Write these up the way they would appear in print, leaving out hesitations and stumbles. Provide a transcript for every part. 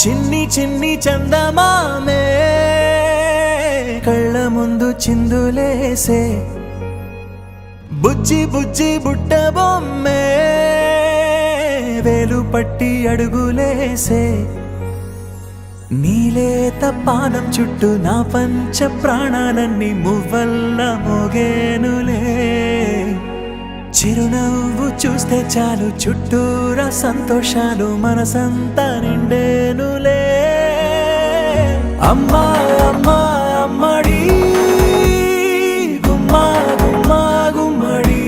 చిన్ని చిన్ని చందమామే కళ్ళ ముందు చిందులేసే బుజ్జి బుజ్జి బుట్ట బొమ్మే వేలు పట్టి అడుగులేసే నీలేత పానం చుట్టూ నా పంచ ప్రాణాలన్నీ మువ్వల్ల మోగేనులే చిరునవ్వు చూస్తే చాలు చుట్టూరా సంతోషాలు మనసంతా నిండేనులే అమ్మా అమ్మా అమ్మడి గుమ్మా గుమ్మా గుమ్మడి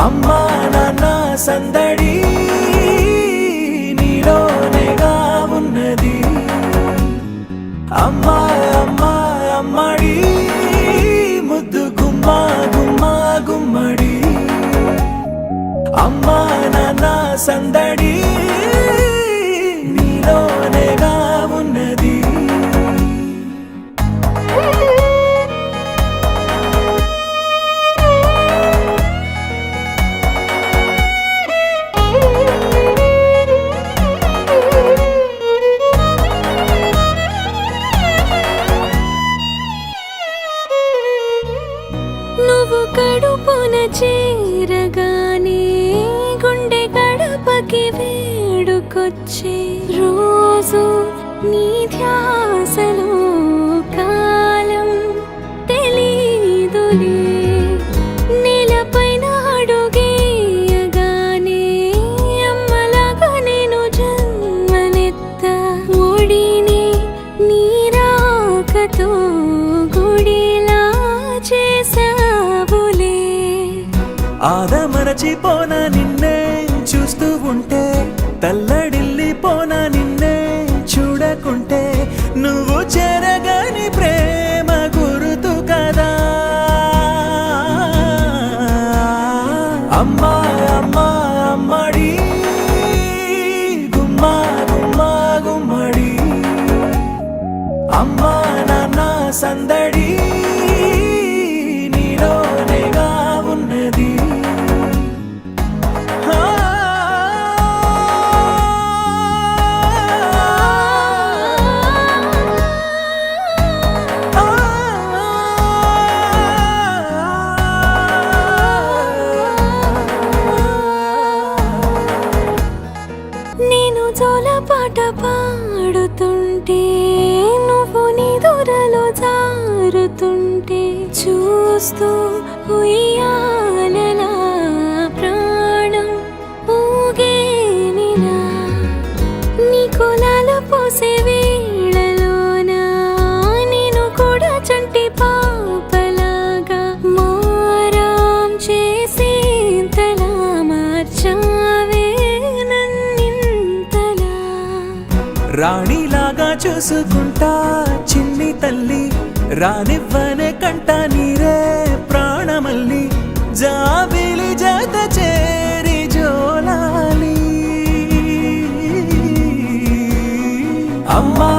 అమ్మా నాన్న సందడి నీలోనేగా ఉన్నది అమ్మా అమ్మా అమ్మడి ముద్దు గుమ్మా గుమ్మా గుమ్మడి అమ్మా నాన్న సందడి నీలోనేగా ఉన్నది నువ్వు కడుపున చేరగానే గుండె గడపకి వేడుకొచ్చే రోజు నీ ధ్యాసలో కాలం తెలీదులే నేలపైన అడుగేయగానే అమ్మలాగా నేను జన్మనెత్త ఒడిని నీ రాకతో గుడిలా చేసావులే ఆదమరచిపోనా నిన్నే చూస్తూ ఉంటే తల్లడిల్లిపోనా నిన్నే చూడకుంటే నువ్వు చెరగని ప్రేమ గురుతు కదా అమ్మా అమ్మా అమ్మడి గుమ్మా గుమ్మా గుమ్మడి అమ్మా నాన్న సందడి నీలోనేగా ఉన్నది నేను జోలపాట పాడుతుంటే నువ్వు నీ దూరలో జారుతుంటే చూస్తూ ఉయ్యాలలా ప్రాణం ఊగేనినా నీ కులాలు పోసే వేళలోనా నేను కూడా చంటి పాపలాగా మారాం చేసేంతలా మార్చావే నన్నింతలా రాణిలాగా చూసుకుంటా చిన్ని తల్లి రానివ్వనే కంట నీరే ప్రాణమల్లి జాబిలి జత చేరి జోలాలి అమ్మా